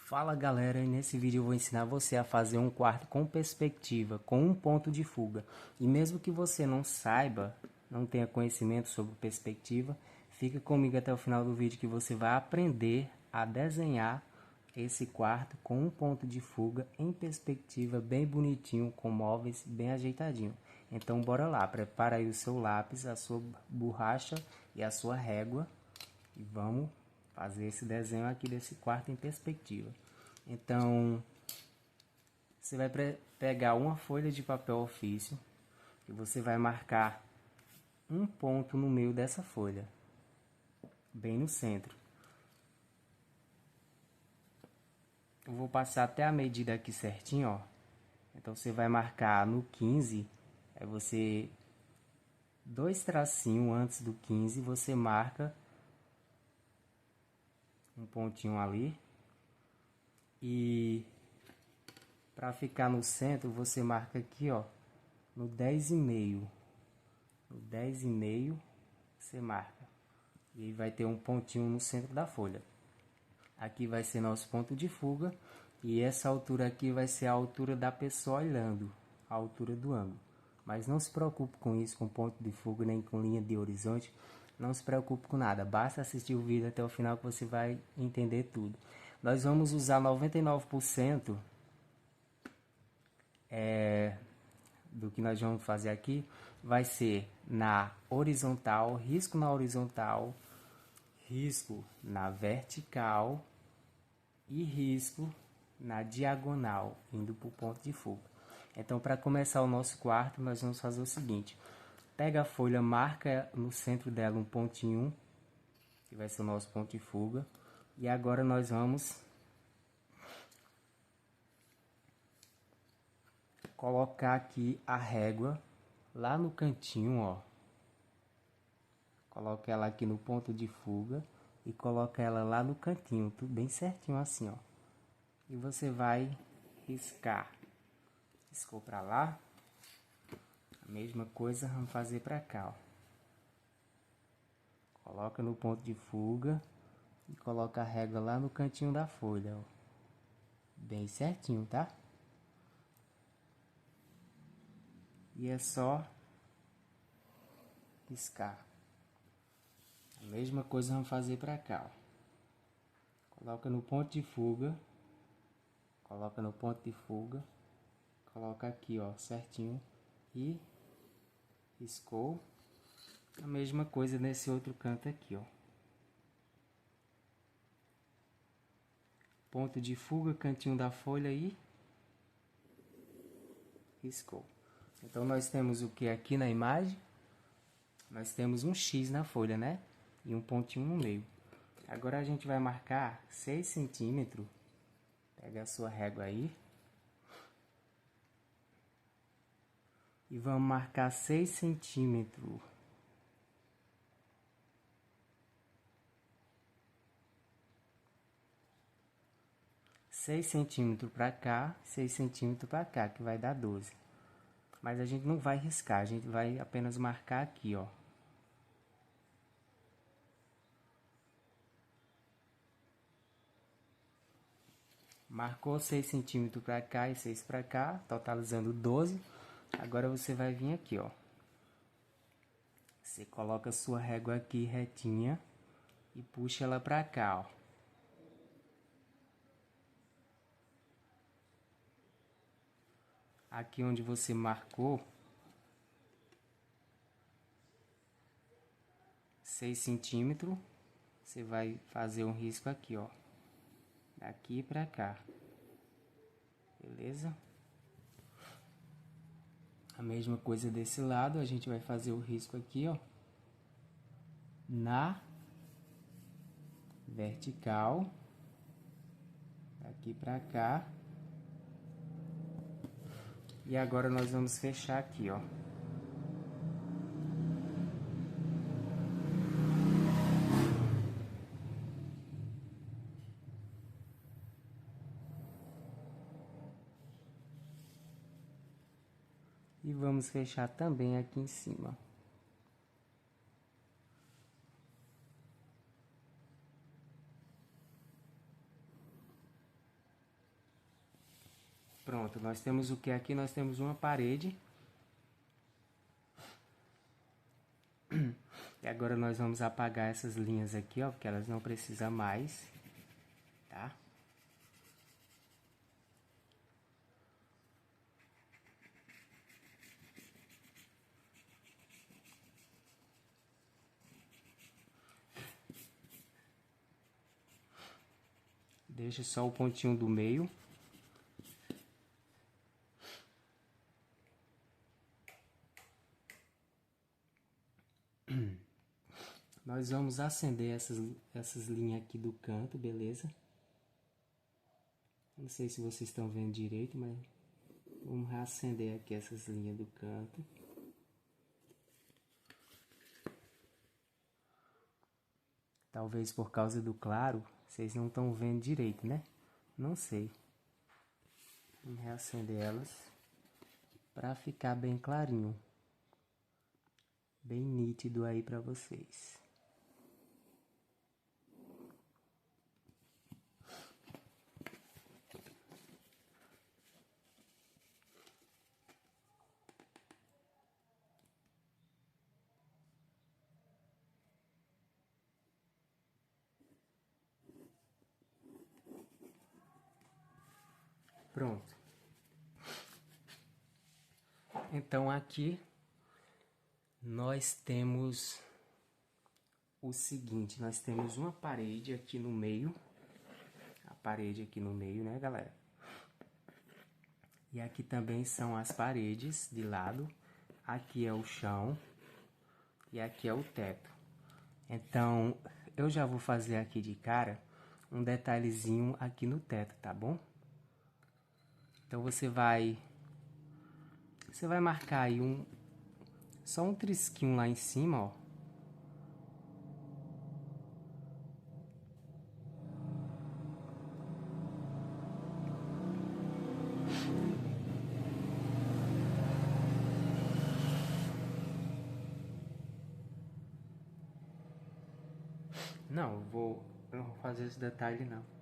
Fala galera, e nesse vídeo eu vou ensinar você a fazer um quarto com perspectiva, com um ponto de fuga. E mesmo que você não saiba, não tenha conhecimento sobre perspectiva, fica comigo até o final do vídeo que você vai aprender a desenhar esse quarto com um ponto de fuga em perspectiva bem bonitinho, com móveis bem ajeitadinho. Então bora lá, prepara aí o seu lápis, a sua borracha e a sua régua e vamos fazer esse desenho aqui desse quarto em perspectiva. Então, você vai pegar uma folha de papel ofício e você vai marcar um ponto no meio dessa folha, bem no centro. Eu vou passar até a medida aqui certinho, ó. Então você vai marcar no 15, aí você dois tracinhos antes do 15, você marca um pontinho ali. E para ficar no centro, você marca aqui, ó, no 10,5. No 10,5 você marca. E aí vai ter um pontinho no centro da folha. Aqui vai ser nosso ponto de fuga. E essa altura aqui vai ser a altura da pessoa olhando, a altura do ângulo. Mas não se preocupe com isso, com ponto de fuga, nem com linha de horizonte. Não se preocupe com nada. Basta assistir o vídeo até o final que você vai entender tudo. Nós vamos usar 99% do que nós vamos fazer aqui. Vai ser na horizontal, risco na horizontal, risco na vertical e risco na diagonal, indo para o ponto de fuga. Então, para começar o nosso quarto, nós vamos fazer o seguinte: pega a folha, marca no centro dela um pontinho, que vai ser o nosso ponto de fuga, e agora nós vamos colocar aqui a régua lá no cantinho, ó. Coloca ela aqui no ponto de fuga e coloca ela lá no cantinho, tudo bem certinho assim, ó. E você vai riscar. Riscou para lá. A mesma coisa vamos fazer para cá, ó. Coloca no ponto de fuga e coloca a régua lá no cantinho da folha, ó. Bem certinho, tá? E é só riscar. A mesma coisa vamos fazer para cá, ó. Coloca no ponto de fuga. Coloca no ponto de fuga. Coloca aqui, ó, certinho. E riscou. A mesma coisa nesse outro canto aqui, ó. Ponto de fuga, cantinho da folha e riscou. Então nós temos o que aqui na imagem? Nós temos um X na folha, né? E um pontinho no meio. Agora a gente vai marcar 6 centímetros. Pega a sua régua aí. E vamos marcar 6 centímetros. Seis centímetros para cá, 6 centímetros para cá, que vai dar 12. Mas a gente não vai riscar, a gente vai apenas marcar aqui, ó. Marcou 6 centímetros para cá e 6 para cá, totalizando 12. Agora você vai vir aqui, ó. Você coloca a sua régua aqui retinha e puxa ela para cá, ó. Aqui onde você marcou 6 centímetros, você vai fazer um risco aqui, ó. Daqui para cá. Beleza? A mesma coisa desse lado, a gente vai fazer o risco aqui, ó. Na vertical. Daqui para cá. E agora nós vamos fechar aqui, ó. E vamos fechar também aqui em cima. Pronto, nós temos o que aqui? Nós temos uma parede. E agora nós vamos apagar essas linhas aqui, ó, porque elas não precisam mais, tá? Deixa só o pontinho do meio. Nós vamos acender essas linhas aqui do canto, beleza? Não sei se vocês estão vendo direito, mas vamos reacender aqui essas linhas do canto. Talvez por causa do claro, vocês não estão vendo direito, né? Não sei. Vamos reacender elas para ficar bem clarinho. Bem nítido aí para vocês. Pronto. Então aqui nós temos o seguinte, nós temos uma parede aqui no meio, a parede aqui no meio, né, galera? E aqui também são as paredes de lado, aqui é o chão e aqui é o teto. Então, eu já vou fazer aqui de cara um detalhezinho aqui no teto, tá bom? Então você vai marcar aí só um trisquinho lá em cima, ó. Não, eu não vou fazer esse detalhe não.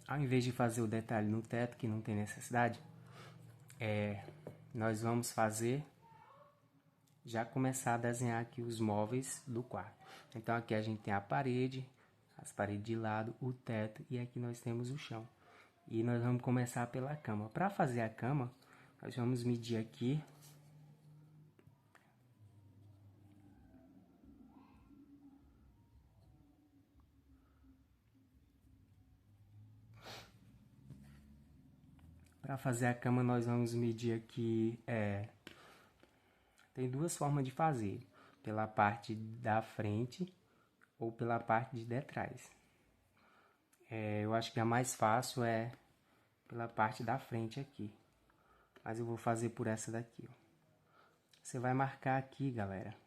Ao invés de fazer o detalhe no teto, que não tem necessidade, nós vamos já começar a desenhar aqui os móveis do quarto. Então aqui a gente tem a parede, as paredes de lado, o teto e aqui nós temos o chão. E nós vamos começar pela cama. Para fazer a cama, nós vamos medir aqui. Para fazer a cama nós vamos medir aqui, tem duas formas de fazer, pela parte da frente ou pela parte de detrás. Eu acho que a mais fácil é pela parte da frente aqui, mas eu vou fazer por essa daqui, ó. Você vai marcar aqui, galera.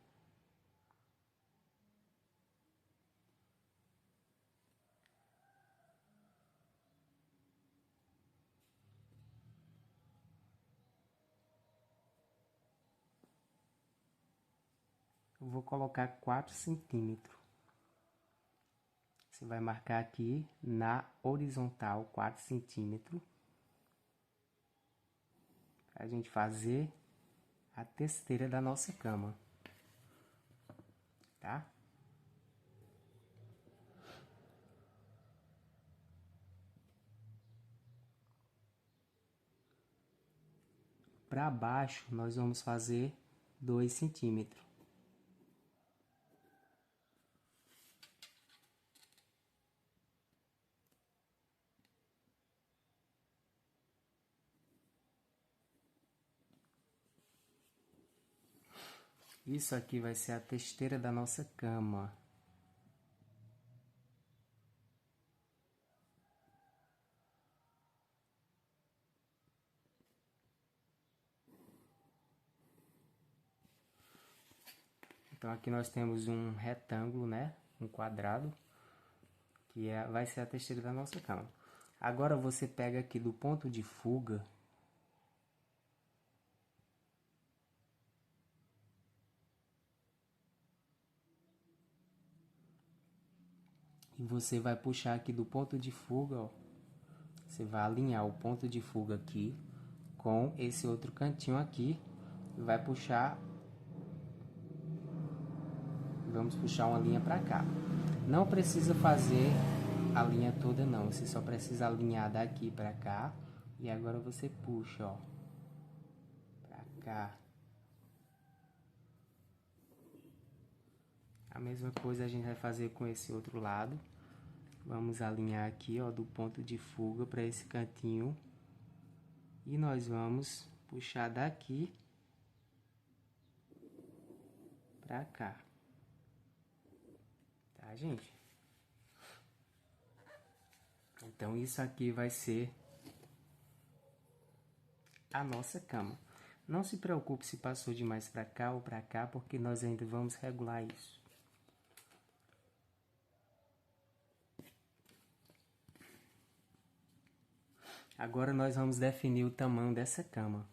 Eu vou colocar 4 centímetros. Você vai marcar aqui na horizontal 4 centímetros. Para a gente fazer a testeira da nossa cama. Tá? Para baixo nós vamos fazer 2 centímetros. Isso aqui vai ser a testeira da nossa cama. Então aqui nós temos um retângulo, né? Um quadrado, que vai ser a testeira da nossa cama. Agora você pega aqui do ponto de fuga. E você vai puxar aqui do ponto de fuga, ó. Você vai alinhar o ponto de fuga aqui com esse outro cantinho aqui. E vai puxar. Vamos puxar uma linha para cá. Não precisa fazer a linha toda não. Você só precisa alinhar daqui para cá. E agora você puxa, ó. Pra cá. A mesma coisa a gente vai fazer com esse outro lado. Vamos alinhar aqui, ó, do ponto de fuga para esse cantinho. E nós vamos puxar daqui pra cá. Tá, gente? Então, isso aqui vai ser a nossa cama. Não se preocupe se passou demais pra cá ou pra cá, porque nós ainda vamos regular isso. Agora nós vamos definir o tamanho dessa cama.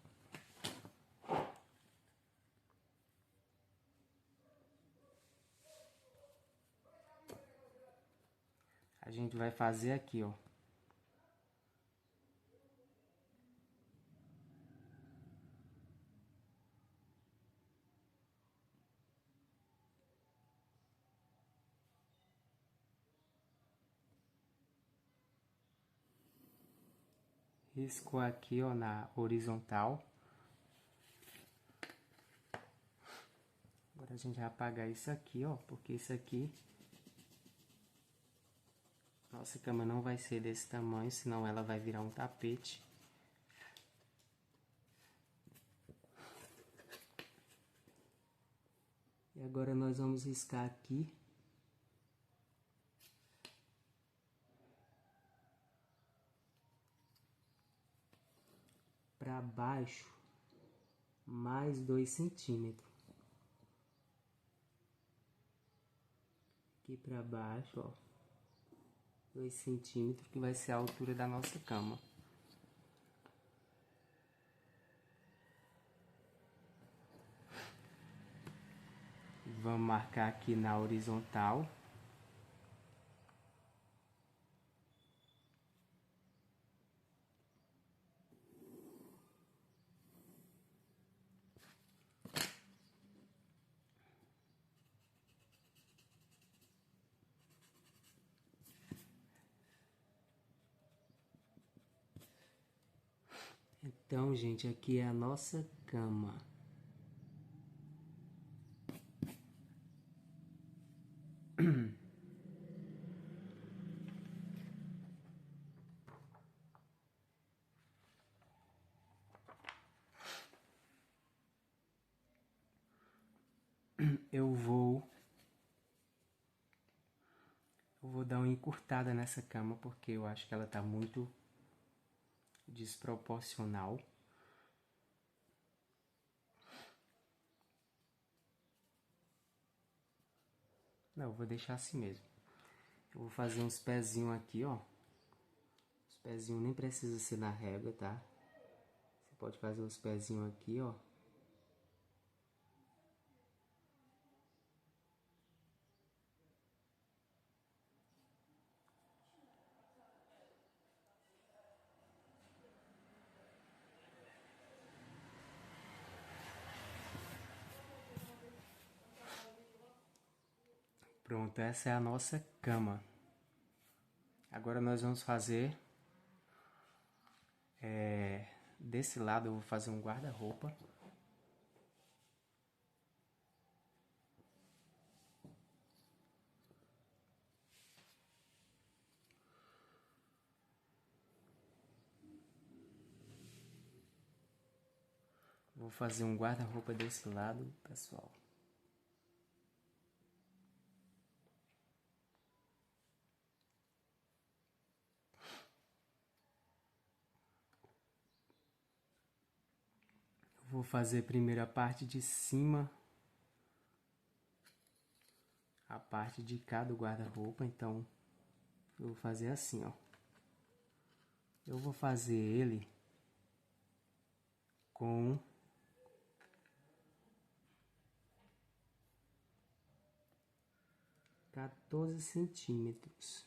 A gente vai fazer aqui, ó. Riscou aqui, ó, na horizontal. Agora a gente vai apagar isso aqui, ó, porque isso aqui... Nossa cama não vai ser desse tamanho, senão ela vai virar um tapete. E agora nós vamos riscar aqui. Para baixo, mais 2 centímetros. Aqui para baixo, ó. 2 centímetros, que vai ser a altura da nossa cama. Vamos marcar aqui na horizontal. Então, gente, aqui é a nossa cama. Eu vou dar uma encurtada nessa cama, porque eu acho que ela tá muito desproporcional. Não, eu vou deixar assim mesmo. Eu vou fazer uns pezinhos aqui, ó. Os pezinhos nem precisa ser na régua, tá? Você pode fazer os pezinhos aqui, ó. Pronto, essa é a nossa cama. Agora nós vamos fazer... desse lado eu vou fazer um guarda-roupa. Vou fazer um guarda-roupa desse lado, pessoal. Vou fazer primeiro a parte de cima, a parte de cá do guarda-roupa, então eu vou fazer assim, ó. Eu vou fazer ele com 14 14 centímetros.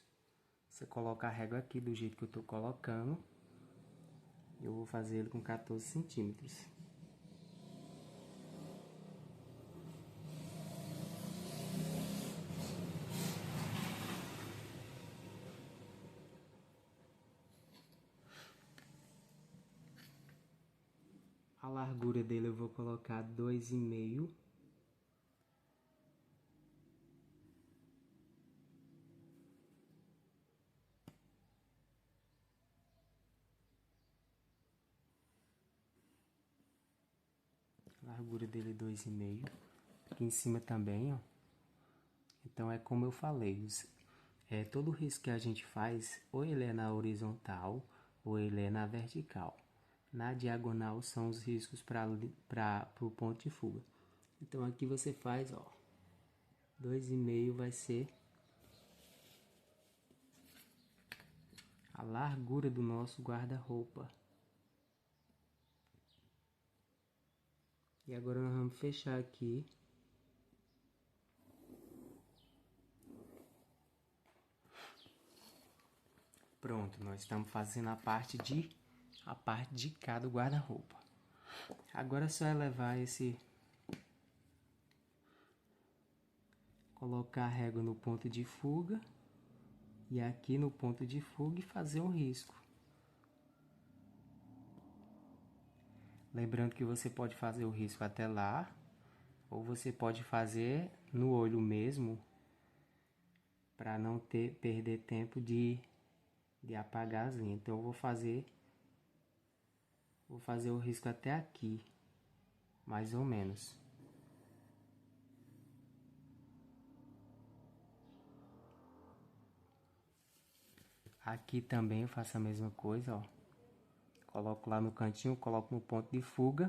Você coloca a régua aqui do jeito que eu tô colocando. Eu vou fazer ele com 14 centímetros. A largura dele eu vou colocar 2,5. Largura dele 2,5. Aqui em cima também, ó. Então é como eu falei, todo risco que a gente faz, ou ele é na horizontal, ou ele é na vertical. Na diagonal são os riscos para o ponto de fuga. Então aqui você faz, ó, 2,5 vai ser a largura do nosso guarda-roupa. E agora nós vamos fechar aqui. Pronto, nós estamos fazendo a parte de cá do guarda-roupa. Agora é só elevar colocar a régua no ponto de fuga e aqui no ponto de fuga e fazer um risco. Lembrando que você pode fazer o risco até lá, ou você pode fazer no olho mesmo, para não perder tempo de apagar as linhas. Então eu vou fazer o risco até aqui, mais ou menos. Aqui também eu faço a mesma coisa, ó. Coloco lá no cantinho, coloco no ponto de fuga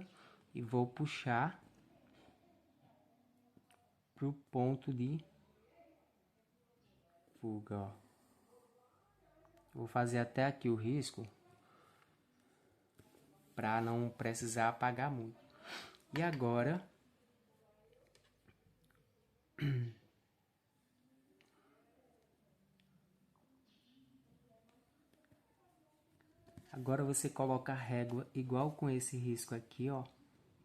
e vou puxar pro ponto de fuga, ó. Vou fazer até aqui o risco para não precisar apagar muito. E agora você coloca a régua igual com esse risco aqui, ó,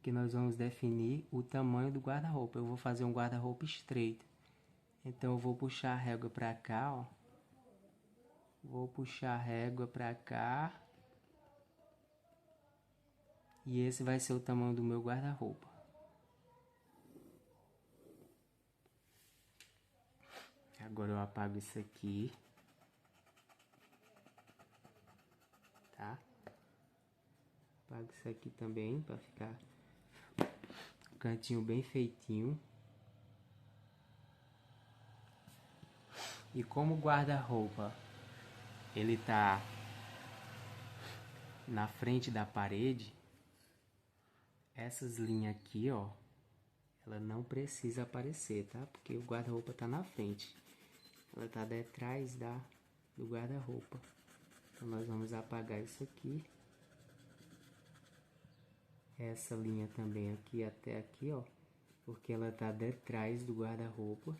que nós vamos definir o tamanho do guarda-roupa. Eu vou fazer um guarda-roupa estreito. Então eu vou puxar a régua para cá, ó. Vou puxar a régua para cá. E esse vai ser o tamanho do meu guarda-roupa. Agora eu apago isso aqui. Tá? Apago isso aqui também para ficar o cantinho bem feitinho. E como o guarda-roupa ele tá na frente da parede, essas linhas aqui, ó, ela não precisa aparecer, tá? Porque o guarda-roupa tá na frente. Ela tá detrás do guarda-roupa. Então nós vamos apagar isso aqui. Essa linha também aqui até aqui, ó, porque ela tá detrás do guarda-roupa.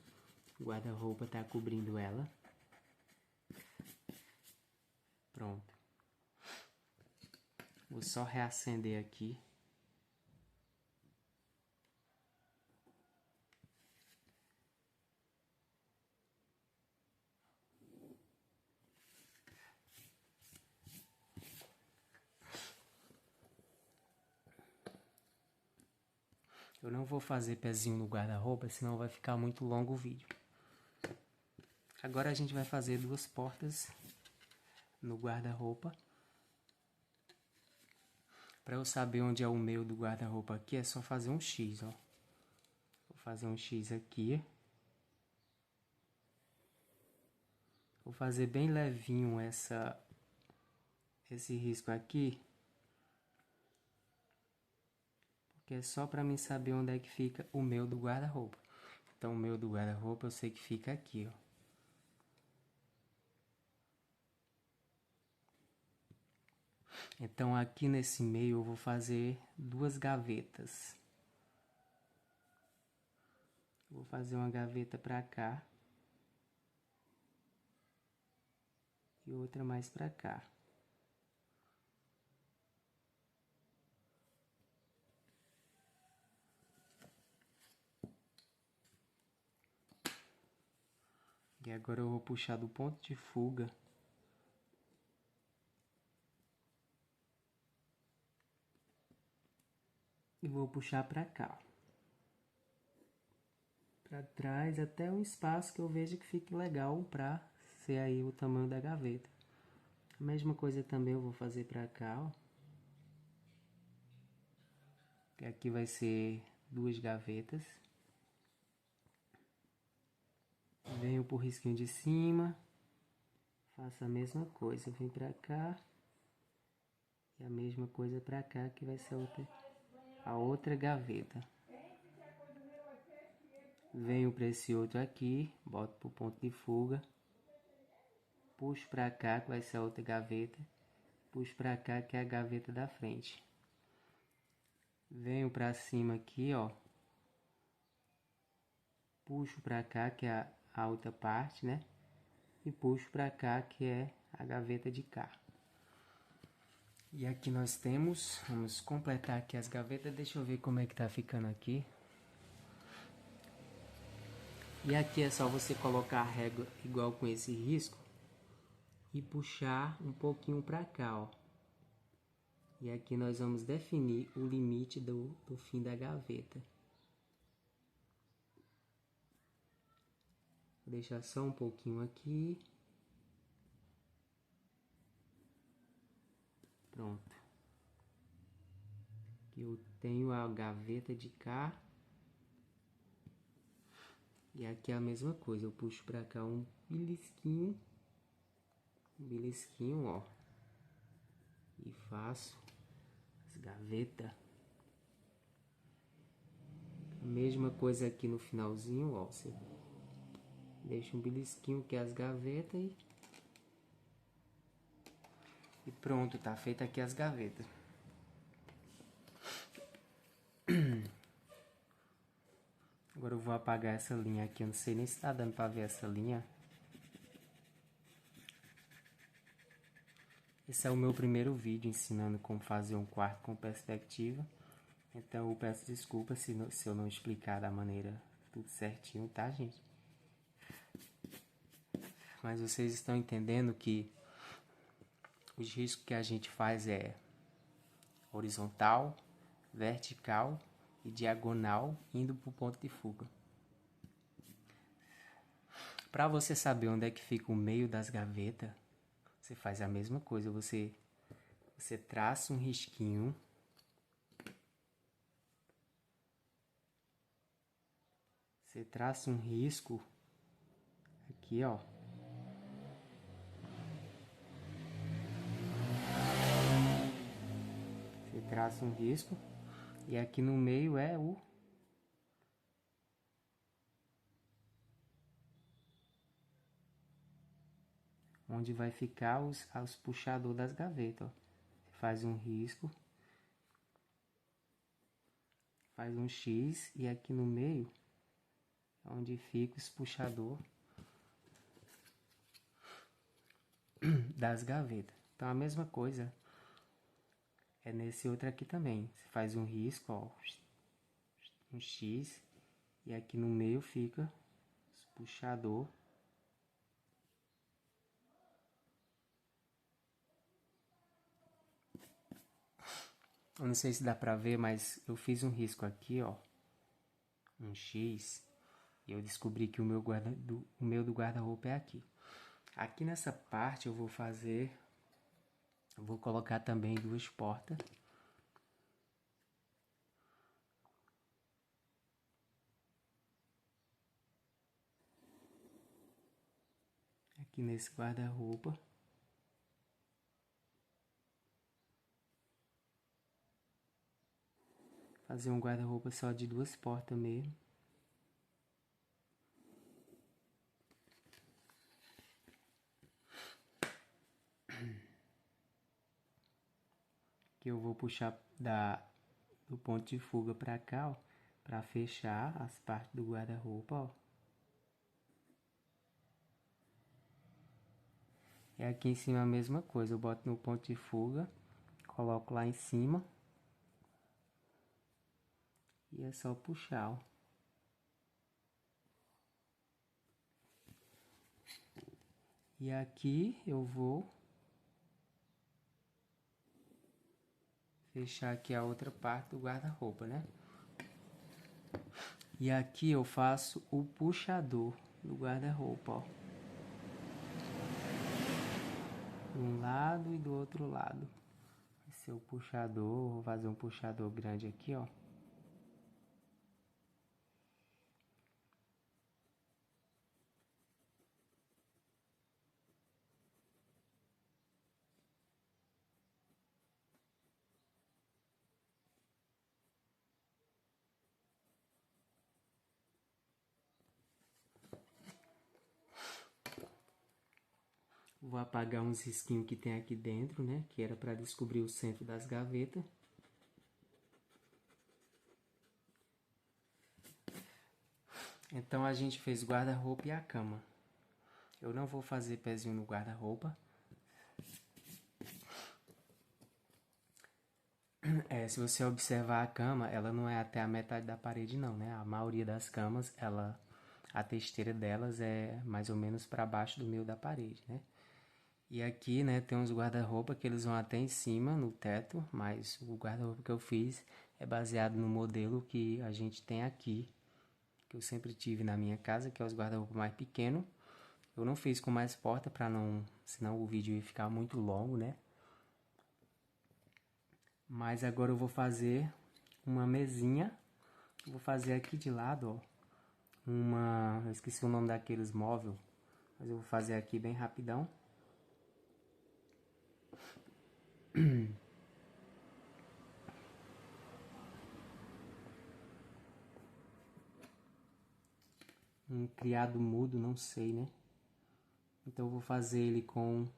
O guarda-roupa tá cobrindo ela. Pronto. Vou só reacender aqui. Eu não vou fazer pezinho no guarda-roupa, senão vai ficar muito longo o vídeo. Agora a gente vai fazer duas portas no guarda-roupa. Para eu saber onde é o meio do guarda-roupa aqui, é só fazer um X, ó. Vou fazer um X aqui. Vou fazer bem levinho esse risco aqui. Que é só para mim saber onde é que fica o meu do guarda-roupa. Então, o meu do guarda-roupa eu sei que fica aqui, ó. Então, aqui nesse meio eu vou fazer duas gavetas. Vou fazer uma gaveta para cá. e outra mais para cá. E agora eu vou puxar do ponto de fuga e vou puxar para cá, para trás, até um espaço que eu vejo que fique legal para ser aí o tamanho da gaveta. A mesma coisa também eu vou fazer para cá, ó. Que aqui vai ser 2 gavetas. Venho pro risquinho de cima, faço a mesma coisa, vem para cá e a mesma coisa para cá, que vai ser a outra gaveta. Venho para esse outro aqui, boto pro ponto de fuga, puxo para cá, que vai ser a outra gaveta, puxo para cá, que é a gaveta da frente. Venho para cima aqui, ó, puxo para cá, que é a outra parte, né? E puxo para cá, que é a gaveta de cá. E aqui nós temos, vamos completar aqui as gavetas, deixa eu ver como é que tá ficando aqui. E aqui é só você colocar a régua igual com esse risco e puxar um pouquinho para cá, ó. E aqui nós vamos definir o limite do fim da gaveta. Vou deixar só um pouquinho aqui. Pronto. Aqui eu tenho a gaveta de cá. E aqui é a mesma coisa, eu puxo para cá um belisquinho, ó. E faço as gavetas. A mesma coisa aqui no finalzinho, ó. Você deixa um belisquinho que é as gavetas e pronto, tá feita aqui as gavetas. Agora eu vou apagar essa linha aqui, eu não sei nem se tá dando pra ver essa linha. Esse é o meu primeiro vídeo ensinando como fazer um quarto com perspectiva. Então eu peço desculpas se eu não explicar da maneira tudo certinho, tá, gente? Mas vocês estão entendendo que os riscos que a gente faz é horizontal, vertical e diagonal, indo para o ponto de fuga. Para você saber onde é que fica o meio das gavetas, você faz a mesma coisa. Você traça um risquinho. Você traça um risco aqui, ó. Você traça um risco e aqui no meio é onde vai ficar os puxadores das gavetas, ó. Você faz um risco, faz um X e aqui no meio é onde fica os puxador das gavetas. Então a mesma coisa é nesse outro aqui também. Você faz um risco, ó, um X e aqui no meio fica os puxador. Eu não sei se dá pra ver, mas eu fiz um risco aqui, ó, um X, e eu descobri que o meu do guarda-roupa é aqui. Aqui nessa parte eu vou colocar também 2 portas. Aqui nesse guarda-roupa. Fazer um guarda-roupa só de 2 portas mesmo. Que eu vou puxar do ponto de fuga pra cá, ó, pra fechar as partes do guarda-roupa, ó. E aqui em cima a mesma coisa, eu boto no ponto de fuga, coloco lá em cima. E é só puxar, ó. E aqui eu vou fechar aqui a outra parte do guarda-roupa, né? E aqui eu faço o puxador do guarda-roupa, ó. De um lado e do outro lado. Esse é o puxador, vou fazer um puxador grande aqui, ó. Vou apagar uns risquinhos que tem aqui dentro, né? Que era para descobrir o centro das gavetas. Então a gente fez guarda-roupa e a cama. Eu não vou fazer pezinho no guarda-roupa. Se você observar a cama, ela não é até a metade da parede não, né? A maioria das camas, a testeira delas é mais ou menos para baixo do meio da parede, né? E aqui, né, tem uns guarda-roupa que eles vão até em cima, no teto, mas o guarda-roupa que eu fiz é baseado no modelo que a gente tem aqui, que eu sempre tive na minha casa, que é os guarda-roupa mais pequeno. Eu não fiz com mais porta para não, senão o vídeo ia ficar muito longo, né? Mas agora eu vou fazer uma mesinha. Vou fazer aqui de lado, ó, eu esqueci o nome daqueles móvel, mas eu vou fazer aqui bem rapidão. Um criado mudo, não sei, né? Então eu vou fazer ele com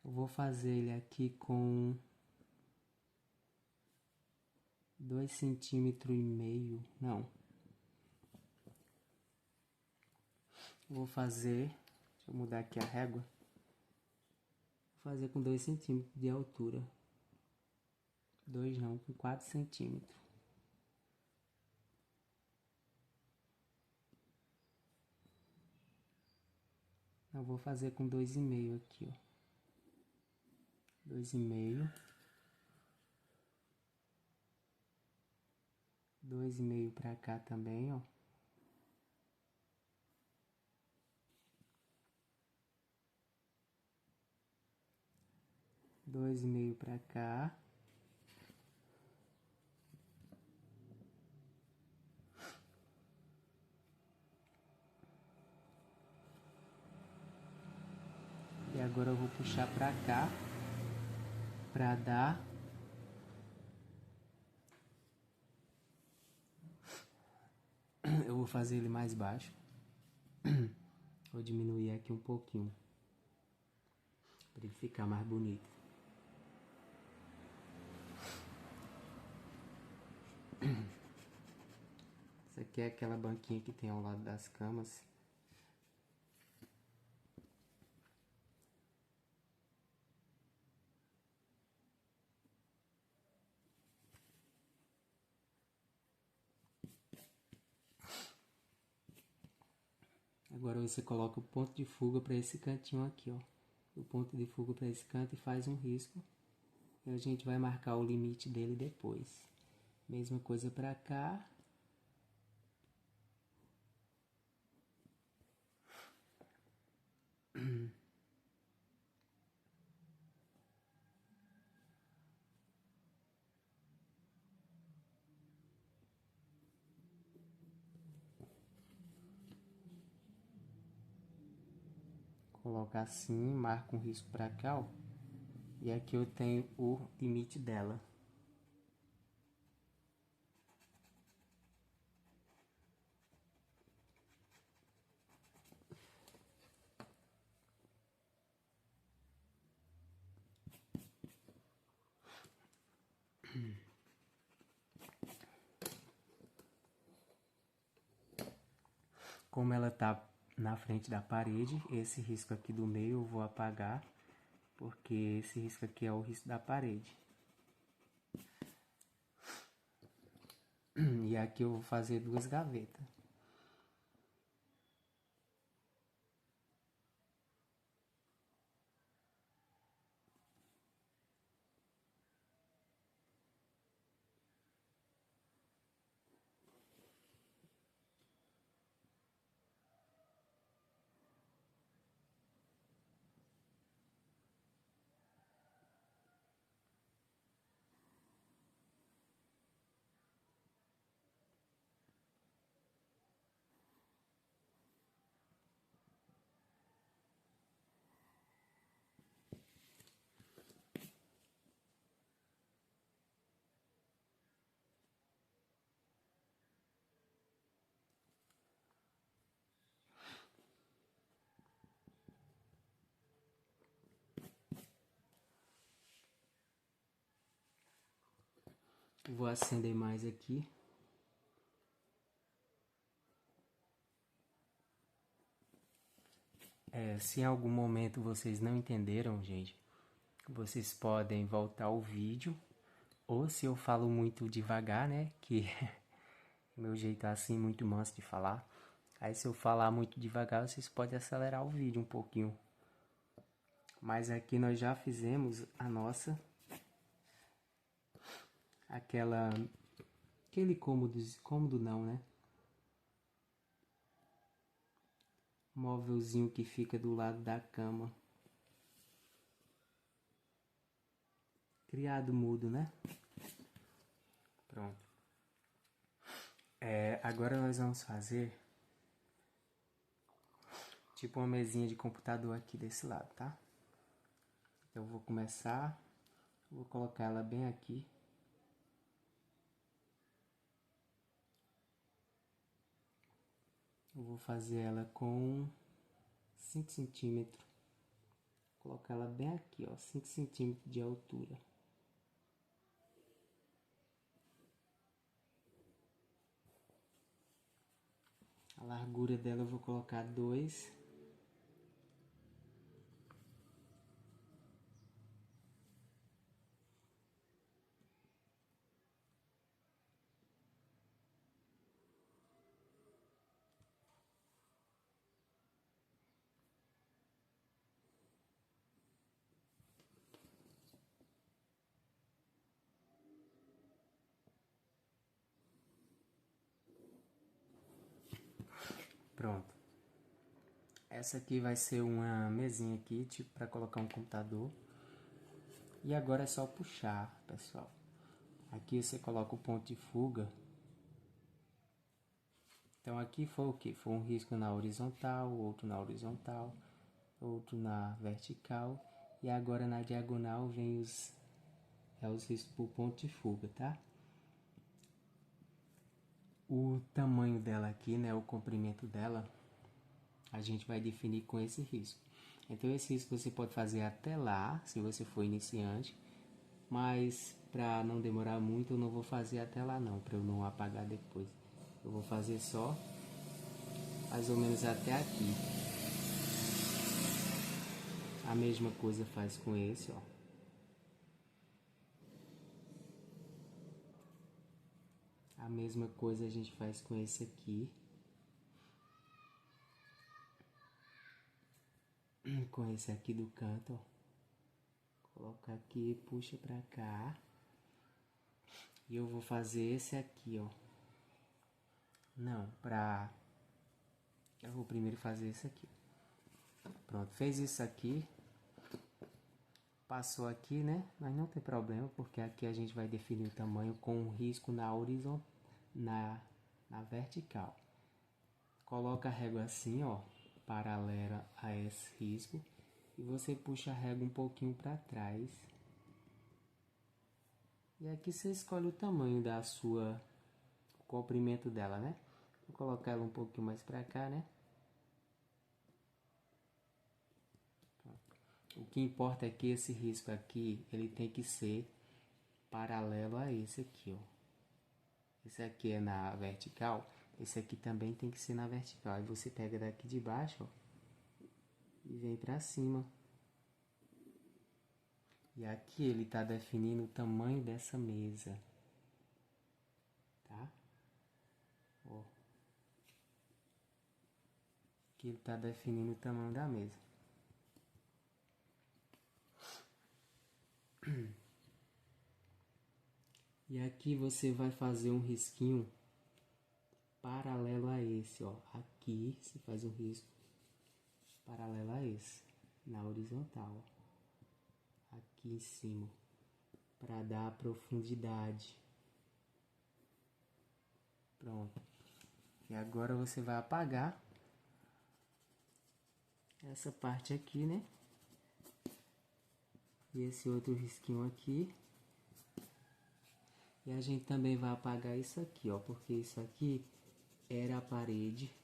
eu vou fazer ele aqui com 2,5 cm, não. Eu vou fazer, deixa eu mudar aqui a régua. Vou fazer com 2 cm de altura. 2 não, com 4 cm. Eu vou fazer com 2,5 aqui, ó. 2,5. 2,5 pra cá também, ó. Dois e meio pra cá. E agora eu vou puxar pra cá pra dar eu vou fazer ele mais baixo. Vou diminuir aqui um pouquinho para ele ficar mais bonito. Essa aqui é aquela banquinha que tem ao lado das camas. Agora você coloca o ponto de fuga para esse cantinho aqui, ó. O ponto de fuga para esse canto e faz um risco. E a gente vai marcar o limite dele depois. Mesma coisa para cá. Colocar assim, marca um risco para cá, ó. E aqui eu tenho o limite dela. Como ela tá na frente da parede, esse risco aqui do meio eu vou apagar, porque esse risco aqui é o risco da parede. E aqui eu vou fazer 2 gavetas. Vou acender mais aqui. Se em algum momento vocês não entenderam, gente, vocês podem voltar ao vídeo. Ou se eu falo muito devagar, né, que meu jeito é assim, muito manso de falar. Aí se eu falar muito devagar, vocês podem acelerar o vídeo um pouquinho. Mas aqui nós já fizemos a nossa, aquele cômodo não, né? Móvelzinho que fica do lado da cama. Criado mudo, né? Pronto. Agora nós vamos fazer tipo uma mesinha de computador aqui desse lado, tá? Então eu vou começar, vou colocar ela bem aqui. Eu vou fazer ela com 5 centímetros. Vou colocar ela bem aqui, ó, 5 centímetros de altura. A largura dela eu vou colocar 2. Pronto. Essa aqui vai ser uma mesinha aqui, tipo para colocar um computador. E agora é só puxar, pessoal. Aqui você coloca o ponto de fuga. Então aqui foi o que? Foi um risco na horizontal, outro na horizontal, outro na vertical. E agora na diagonal vem os riscos por ponto de fuga, tá? O tamanho dela aqui, né, o comprimento dela, a gente vai definir com esse risco. Então esse risco você pode fazer até lá, se você for iniciante, mas para não demorar muito eu não vou fazer até lá não, para eu não apagar depois. Eu vou fazer só mais ou menos até aqui. A mesma coisa faz com esse, ó. A mesma coisa a gente faz com esse aqui. Com esse aqui do canto, ó. Coloca aqui, puxa pra cá. E eu vou fazer esse aqui, ó. Não, eu vou primeiro fazer esse aqui. Pronto, fez isso aqui. Passou aqui, né? Mas não tem problema, porque aqui a gente vai definir o tamanho com um risco na horizontal, na vertical. Coloca a régua assim, ó, paralela a esse risco. E você puxa a régua um pouquinho para trás. E aqui você escolhe o tamanho da sua, o comprimento dela, né? Vou colocar ela um pouquinho mais para cá, né? O que importa é que esse risco aqui, ele tem que ser paralelo a esse aqui, ó. Esse aqui é na vertical, esse aqui também tem que ser na vertical. Aí você pega daqui de baixo, ó, e vem pra cima. E aqui ele tá definindo o tamanho dessa mesa, tá? Ó. Aqui ele tá definindo o tamanho da mesa. E aqui você vai fazer um risquinho paralelo a esse, ó. Aqui você faz um risco paralelo a esse, na horizontal, ó. Aqui em cima, para dar a profundidade. Pronto. E agora você vai apagar essa parte aqui, né? E esse outro risquinho aqui. E a gente também vai apagar isso aqui, ó, porque isso aqui era a parede.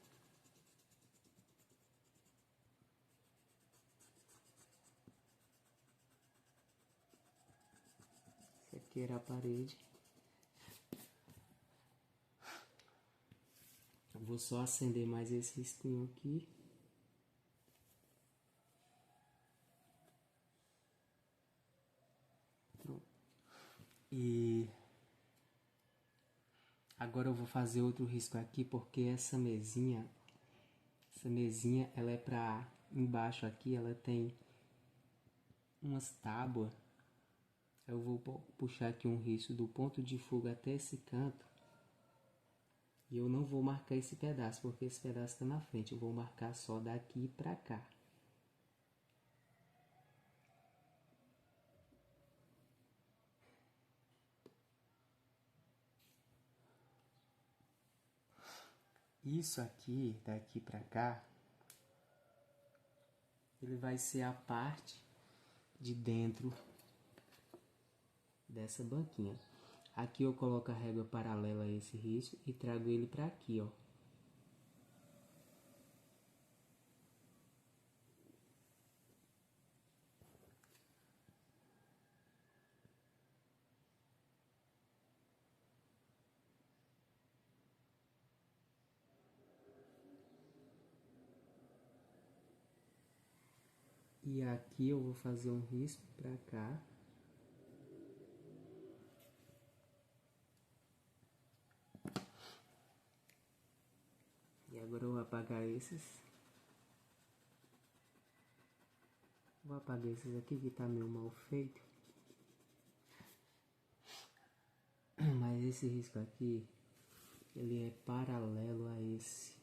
Isso aqui era a parede. Eu vou só acender mais esse risquinho aqui. Pronto. E agora eu vou fazer outro risco aqui, porque essa mesinha ela é pra embaixo aqui, ela tem umas tábuas. Eu vou puxar aqui um risco do ponto de fuga até esse canto. E eu não vou marcar esse pedaço, porque esse pedaço está na frente. Eu vou marcar só daqui pra cá. Isso aqui, daqui pra cá, ele vai ser a parte de dentro dessa banquinha. Aqui eu coloco a régua paralela a esse risco e trago ele para aqui, ó. E aqui eu vou fazer um risco para cá. E agora eu vou apagar esses. Vou apagar esses aqui que tá meio mal feito. Mas esse risco aqui, ele é paralelo a esse.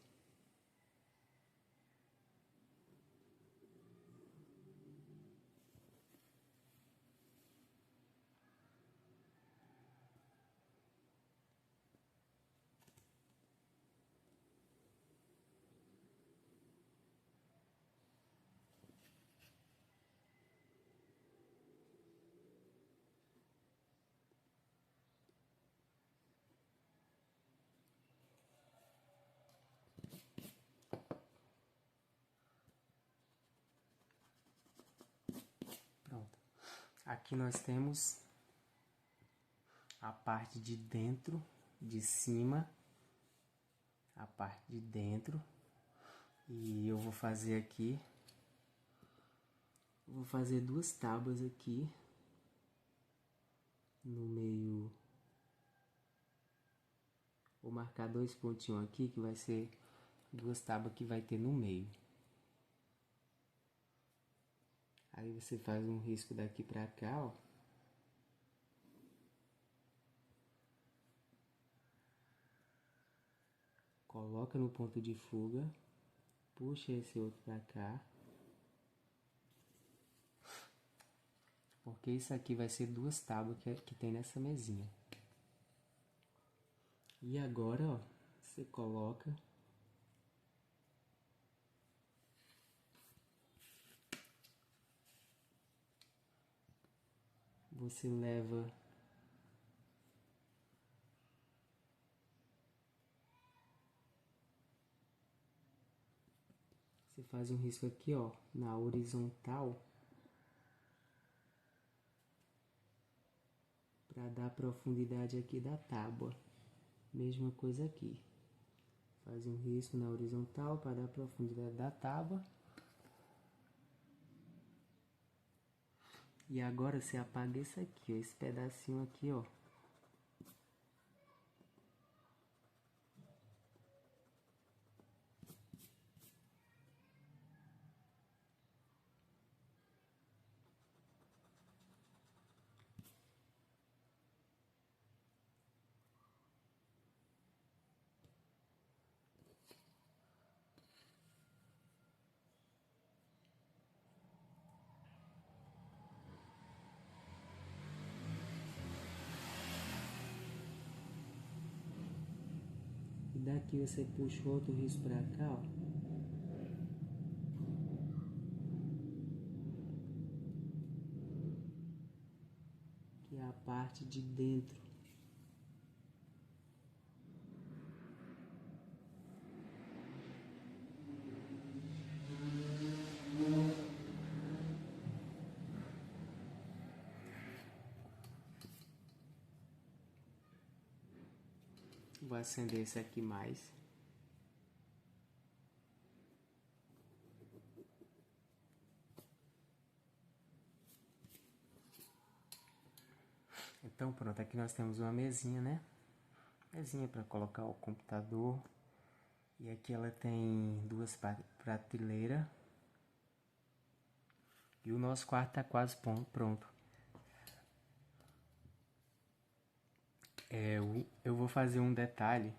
Pronto. Aqui nós temos a parte de dentro, de cima, a parte de dentro. E eu vou fazer aqui, vou fazer duas tábuas aqui no meio. Vou marcar dois pontinhos aqui que vai ser duas tábuas que vai ter no meio. Aí você faz um risco daqui pra cá, ó. Coloca no ponto de fuga, puxa esse outro pra cá. Porque isso aqui vai ser duas tábuas que tem nessa mesinha. E agora, ó, você coloca você leva você faz um risco aqui, ó, na horizontal para dar profundidade aqui da tábua. Mesma coisa aqui. Faz um risco na horizontal para a profundidade da tábua. E agora você apaga esse aqui, ó, esse pedacinho aqui, ó. E daqui você puxa outro risco pra cá, ó. Que é a parte de dentro. Vou acender esse aqui mais. Então pronto, aqui nós temos uma mesinha, né? Mesinha para colocar o computador. E aqui ela tem duas prateleiras. E o nosso quarto tá quase pronto. Eu vou fazer um detalhe.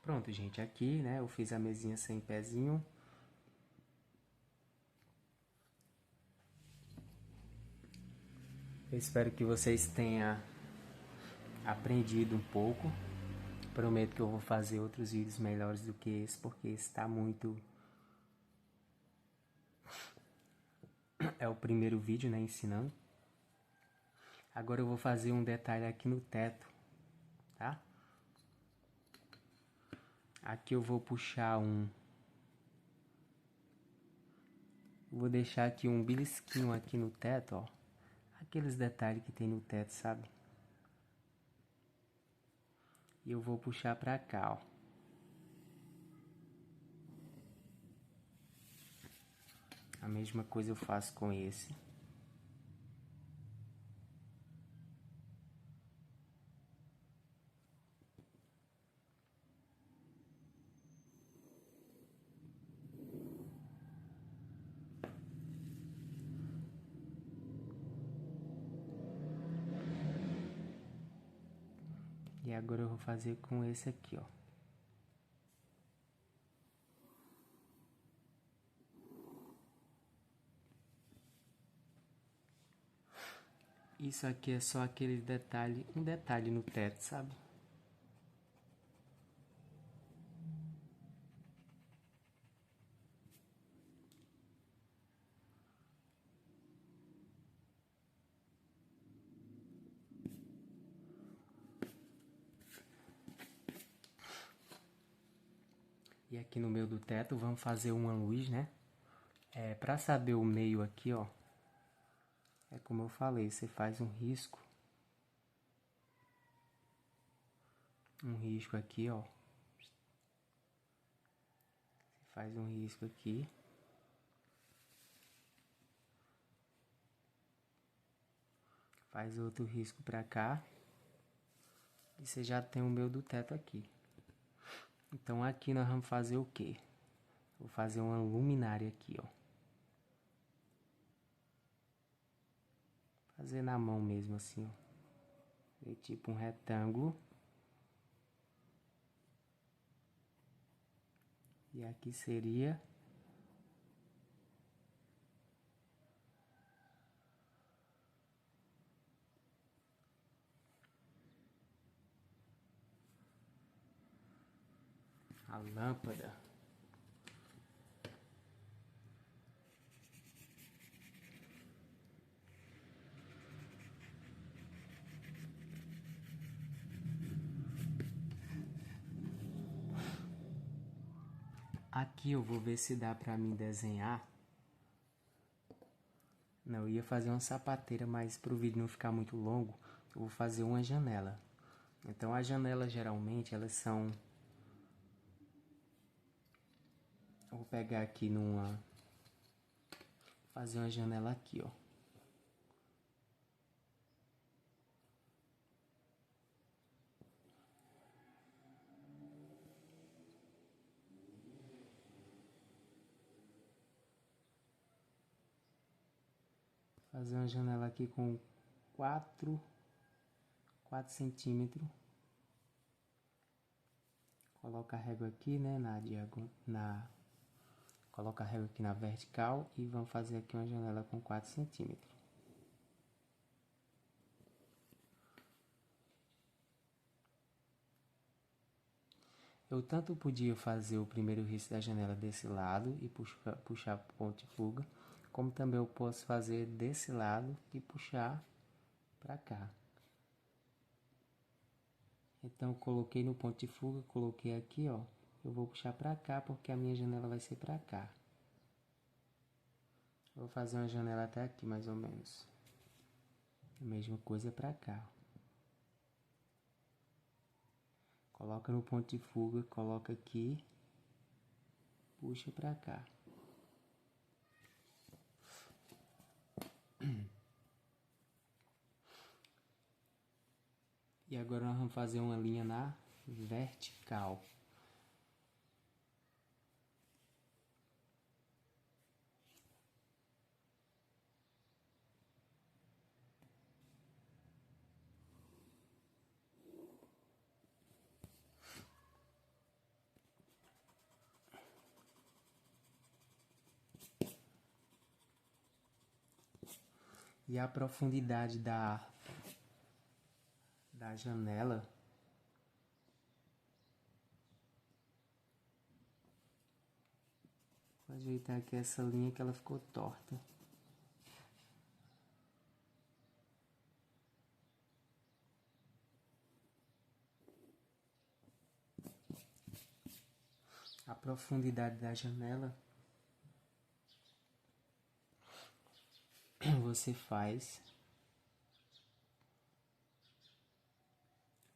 Pronto, gente, aqui, né, eu fiz a mesinha sem pezinho. Eu espero que vocês tenham aprendido um pouco. Prometo que eu vou fazer outros vídeos melhores do que esse, porque esse tá muito... É o primeiro vídeo, né, ensinando. Agora eu vou fazer um detalhe aqui no teto, tá? Aqui eu vou puxar Vou deixar aqui um belisquinho aqui no teto, ó. Aqueles detalhes que tem no teto, sabe? E eu vou puxar pra cá, ó. A mesma coisa eu faço com esse. E agora eu vou fazer com esse aqui, ó. Isso aqui é só aquele detalhe, um detalhe no teto, sabe? E aqui no meio do teto vamos fazer uma luz, né? Pra saber o meio aqui, ó. É como eu falei, você faz um risco. Um risco aqui, ó. Você faz um risco aqui. Faz outro risco pra cá. E você já tem o meio do teto aqui. Então aqui nós vamos fazer o quê? Vou fazer uma luminária aqui, ó. Fazer na mão mesmo assim, ó. É tipo um retângulo. E aqui seria a lâmpada. Aqui eu vou ver se dá pra mim desenhar. Não, eu ia fazer uma sapateira, mas pro vídeo não ficar muito longo, eu vou fazer uma janela. Então as janelas geralmente elas são Eu vou pegar aqui fazer uma janela aqui, ó. Fazer uma janela aqui com 4 centímetros. Coloca a régua aqui, né, coloca a régua aqui na vertical e vamos fazer aqui uma janela com 4 centímetros. Eu tanto podia fazer o primeiro risco da janela desse lado e puxar ponto de fuga, como também eu posso fazer desse lado e puxar para cá. Então, coloquei no ponto de fuga, coloquei aqui, ó. Eu vou puxar para cá porque a minha janela vai ser para cá. Vou fazer uma janela até aqui, mais ou menos. A mesma coisa para cá. Coloca no ponto de fuga, coloca aqui, puxa para cá. E agora nós vamos fazer uma linha na vertical. E a profundidade da janela vou ajeitar aqui essa linha que ela ficou torta. A profundidade da janela você faz.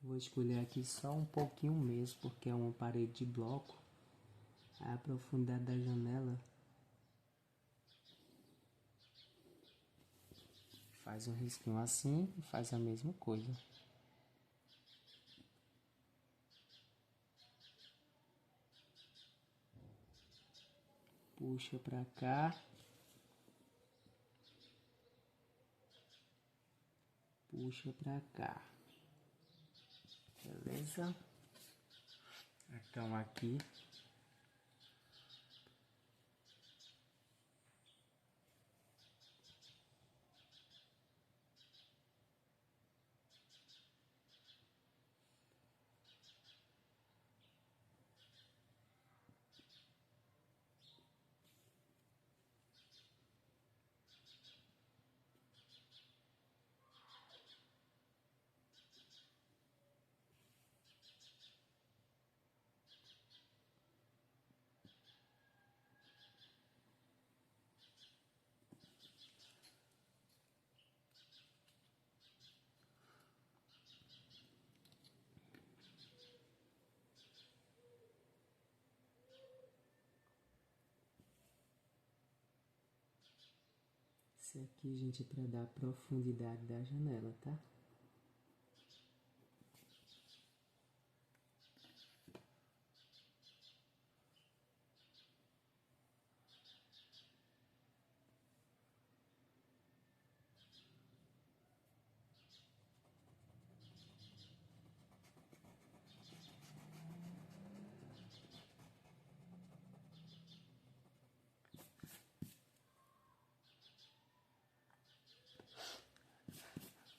Vou escolher aqui só um pouquinho mesmo, porque é uma parede de bloco. A profundidade da janela faz um risquinho assim e faz a mesma coisa. Puxa pra cá. Puxa pra cá. Beleza? Então aqui isso aqui, gente, é para dar a profundidade da janela, tá?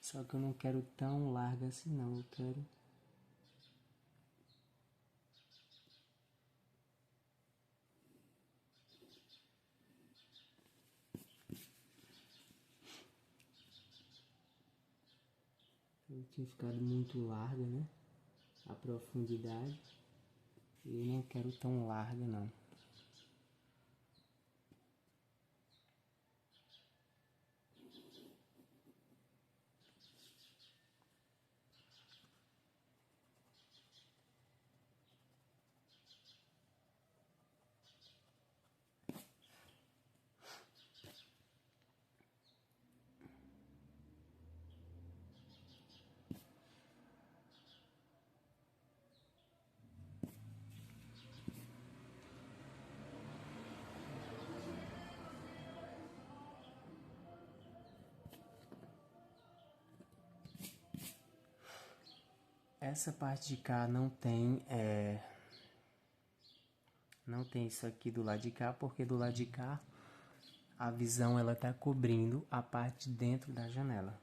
Só que eu não quero tão larga assim não, eu quero eu tinha ficado muito larga, né? A profundidade. E eu não quero tão larga não. Essa parte de cá não tem isso aqui do lado de cá, porque do lado de cá a visão ela tá cobrindo a parte de dentro da janela.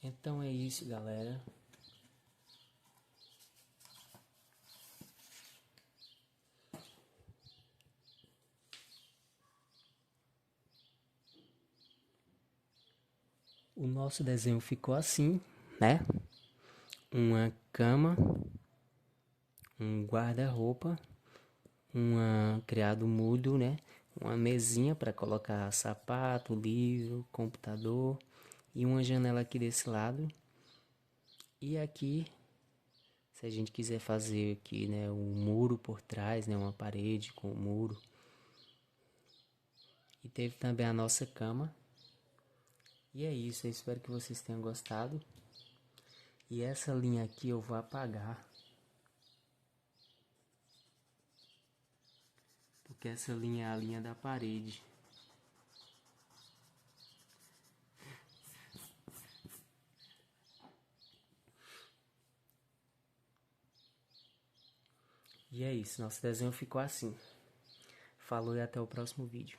Então é isso, galera. O nosso desenho ficou assim, né? Uma cama, um guarda-roupa, um criado mudo, né? Uma mesinha para colocar sapato, livro, computador e uma janela aqui desse lado. E aqui, se a gente quiser fazer aqui, né, um muro por trás, né, uma parede com um muro. E teve também a nossa cama. E é isso, eu espero que vocês tenham gostado. E essa linha aqui eu vou apagar, porque essa linha é a linha da parede. E é isso, nosso desenho ficou assim. Falou e até o próximo vídeo.